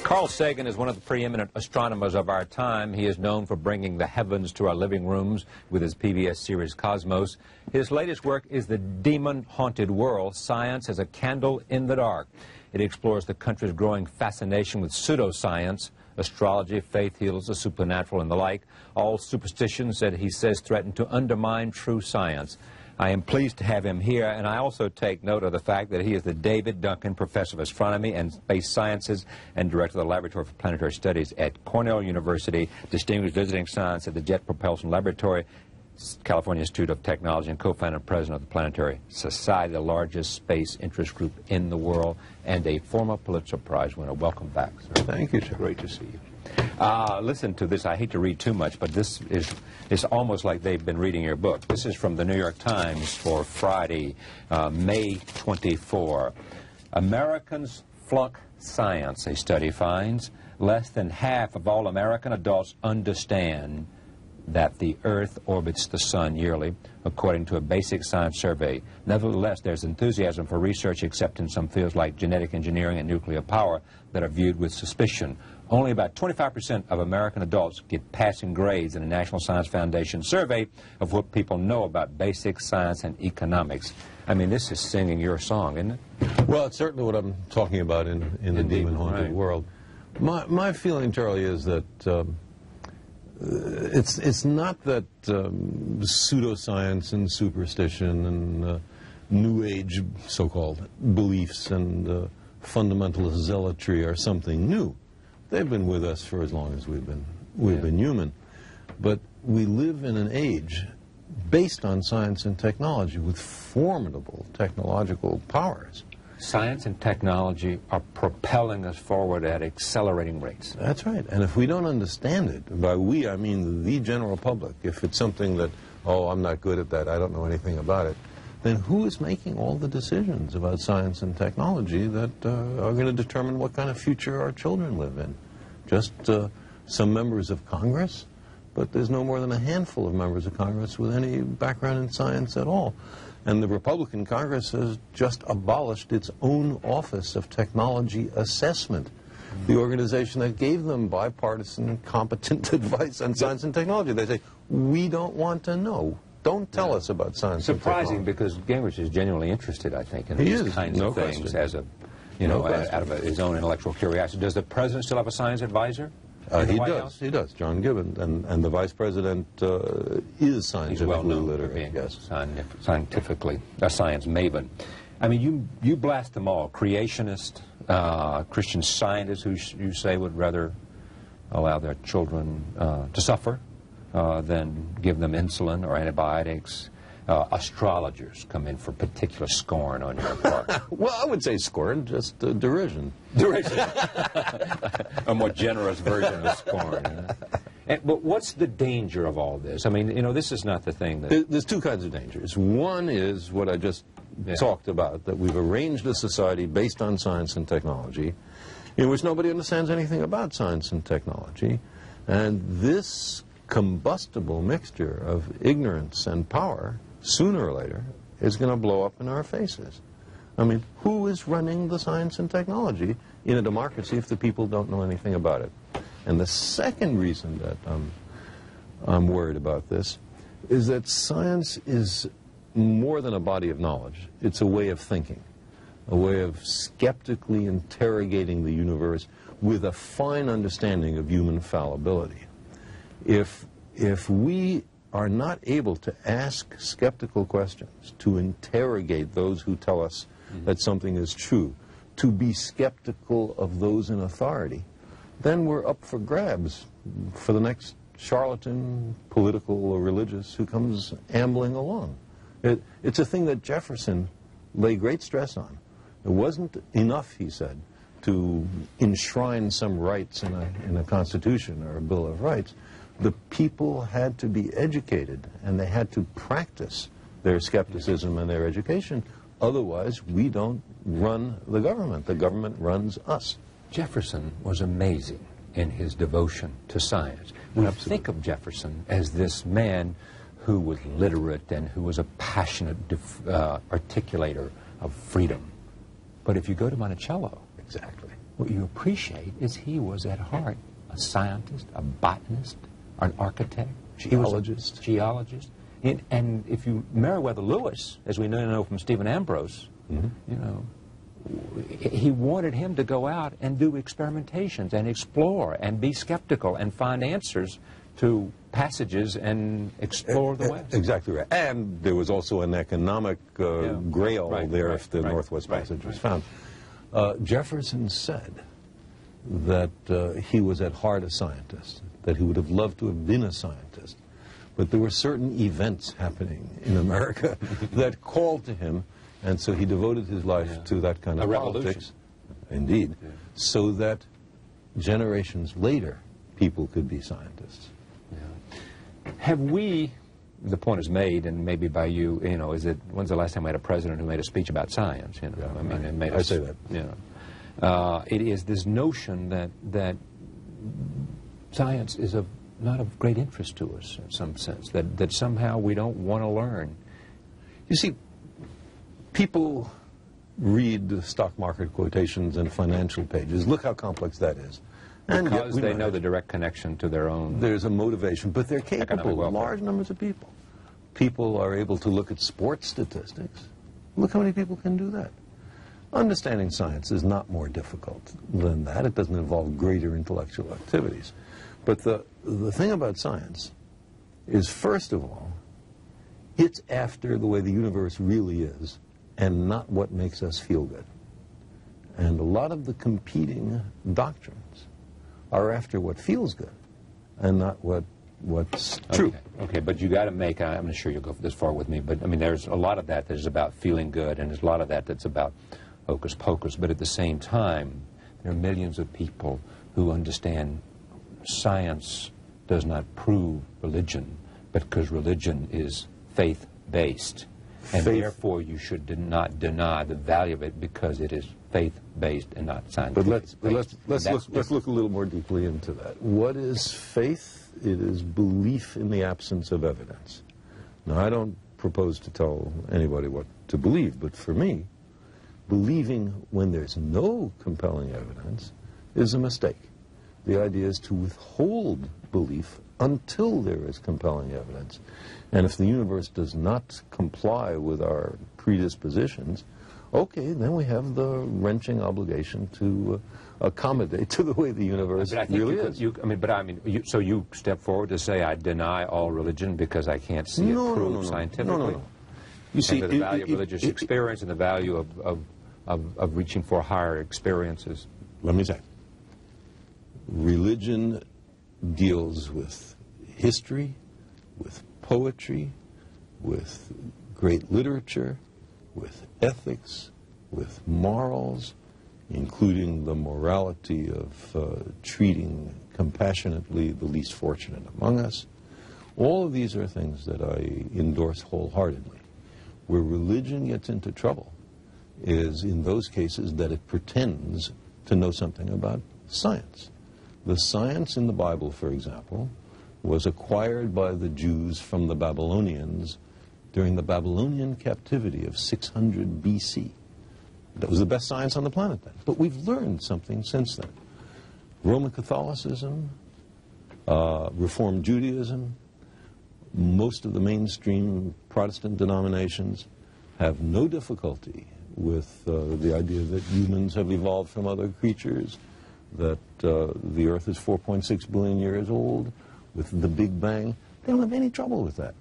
Carl Sagan is one of the preeminent astronomers of our time. He is known for bringing the heavens to our living rooms with his PBS series Cosmos. His latest work is The Demon-Haunted World, Science as a Candle in the Dark. It explores the country's growing fascination with pseudoscience, astrology, faith heals, the supernatural, and the like, all superstitions that he says threaten to undermine true science. I am pleased to have him here, and I also take note of the fact that he is the David Duncan Professor of Astronomy and Space Sciences and Director of the Laboratory for Planetary Studies at Cornell University, Distinguished Visiting Science at the Jet Propulsion Laboratory, California Institute of Technology, and co-founder and president of the Planetary Society, the largest space interest group in the world, and a former Pulitzer Prize winner. Welcome back, sir. Thank you, sir. Great to see you. Listen to this. I hate to read too much, but this is almost like they've been reading your book. This is from the New York Times for Friday, May 24. Americans flunk science, a study finds. Less than half of all American adults understand that the Earth orbits the Sun yearly, according to a basic science survey. Nevertheless, there's enthusiasm for research, except in some fields like genetic engineering and nuclear power that are viewed with suspicion. Only about 25% of American adults get passing grades in a National Science Foundation survey of what people know about basic science and economics. I mean, this is singing your song, isn't it? Well, it's certainly what I'm talking about in the demon-haunted world. My feeling, Charlie, is that it's not that pseudoscience and superstition and New Age so-called beliefs and fundamentalist zealotry are something new. They've been with us for as long as we've been human. But we live in an age based on science and technology with formidable technological powers. Science and technology are propelling us forward at accelerating rates. That's right. And if we don't understand it, by we I mean the general public, if it's something that, oh, I'm not good at that, I don't know anything about it, then who is making all the decisions about science and technology that are going to determine what kind of future our children live in? Just some members of Congress? But there's no more than a handful of members of Congress with any background in science at all. And the Republican Congress has just abolished its own Office of Technology Assessment, the organization that gave them bipartisan, competent advice on science and technology. They say, we don't want to know. Don't tell us about science and technology. Surprising, because Gingrich is genuinely interested, I think, in these kinds of things as a, out of his own intellectual curiosity. Does the president still have a science advisor? He does. John Gibbons, and the vice president is scientifically literate. Yes, scientifically, a science maven. I mean, you blast them all. Creationists, Christian scientists who you say would rather allow their children to suffer than give them insulin or antibiotics. Astrologers come in for particular scorn on your part. Well, I would say scorn, just derision. Derision. A more generous version of scorn. But what's the danger of all this? I mean, this is not the thing that... There's two kinds of dangers. One is what I just talked about, that we've arranged a society based on science and technology, in which nobody understands anything about science and technology, and this combustible mixture of ignorance and power, sooner or later, is going to blow up in our faces. I mean, who is running the science and technology in a democracy if the people don't know anything about it? And the second reason that I'm worried about this is that science is more than a body of knowledge. It's a way of thinking, a way of skeptically interrogating the universe with a fine understanding of human fallibility. If we are not able to ask skeptical questions, to interrogate those who tell us that something is true, to be skeptical of those in authority, then we're up for grabs for the next charlatan, political or religious, who comes ambling along. It's a thing that Jefferson lay great stress on. It wasn't enough, he said, to enshrine some rights in a Constitution or a Bill of Rights. The people had to be educated, and they had to practice their skepticism and their education. Otherwise, we don't run the government. The government runs us. Jefferson was amazing in his devotion to science. We think of Jefferson as this man who was literate and who was a passionate articulator of freedom. But if you go to Monticello, exactly, what you appreciate is he was at heart a scientist, a botanist, an architect, geologist. And if you, Meriwether Lewis, as we know from Stephen Ambrose, you know, he wanted him to go out and do experimentations and explore and be skeptical and find answers to passages and explore the West. Exactly right. And there was also an economic grail if the Northwest Passage was found. Jefferson said that he was at heart a scientist, that he would have loved to have been a scientist. But there were certain events happening in America that called to him, and so he devoted his life to that kind of politics. Indeed. Yeah. So that generations later, people could be scientists. Yeah. Have we, the point is made, and maybe by you, you know, is it, when's the last time we had a president who made a speech about science? You know, yeah, I mean, it made I say that. You know, it is this notion that science is not of great interest to us in some sense, that somehow we don't want to learn. You see, people read the stock market quotations and financial pages. Look how complex that is. And because they know the direct connection to their own. There's a motivation, but they're capable. Large numbers of people. People are able to look at sports statistics. Look how many people can do that. Understanding science is not more difficult than that. It doesn't involve greater intellectual activities. But the thing about science is, first of all, it's after the way the universe really is and not what makes us feel good. And a lot of the competing doctrines are after what feels good and not what's true. Okay, but you got to make, I'm not sure you'll go this far with me, but I mean, there's a lot of that is about feeling good, and there's a lot of that that's about hocus pocus, but at the same time, there are millions of people who understand science does not prove religion, but because religion is faith-based, and therefore you should not deny the value of it because it is faith-based and not scientific. But let's look a little more deeply into that. What is faith? It is belief in the absence of evidence. Now, I don't propose to tell anybody what to believe, but for me, believing when there's no compelling evidence is a mistake. The idea is to withhold belief until there is compelling evidence. And if the universe does not comply with our predispositions, okay, then we have the wrenching obligation to accommodate to the way the universe really is. So you step forward to say, I deny all religion because I can't see it proved scientifically? No. You see, the value of religious experience and the value of reaching for higher experiences. Let me say, religion deals with history, with poetry, with great literature, with ethics, with morals, including the morality of treating compassionately the least fortunate among us. All of these are things that I endorse wholeheartedly. Where religion gets into trouble is in those cases that it pretends to know something about science. The science in the Bible, for example, was acquired by the Jews from the Babylonians during the Babylonian captivity of 600 BC. That was the best science on the planet then. But we've learned something since then. Roman Catholicism, Reformed Judaism, most of the mainstream Protestant denominations have no difficulty with the idea that humans have evolved from other creatures, that the Earth is 4.6 billion years old, with the Big Bang. They don't have any trouble with that.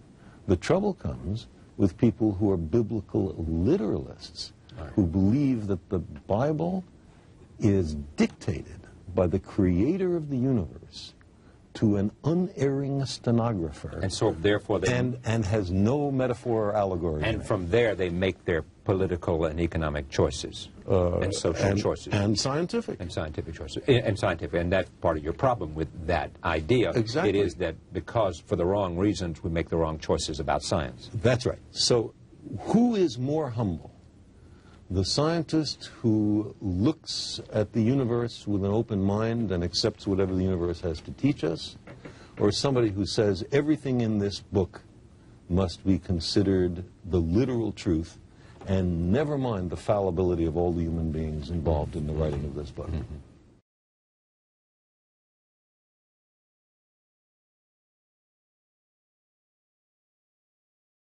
The trouble comes with people who are biblical literalists, who believe that the Bible is dictated by the creator of the universe to an unerring stenographer. And so therefore they... And has no metaphor or allegory. And from there they make their political and economic choices. And social choices. And scientific. And scientific choices. And scientific. And that's part of your problem with that idea. Exactly. It is that because for the wrong reasons we make the wrong choices about science. That's right. So who is more humble? The scientist who looks at the universe with an open mind and accepts whatever the universe has to teach us, or somebody who says everything in this book must be considered the literal truth, and never mind the fallibility of all the human beings involved in the writing of this book.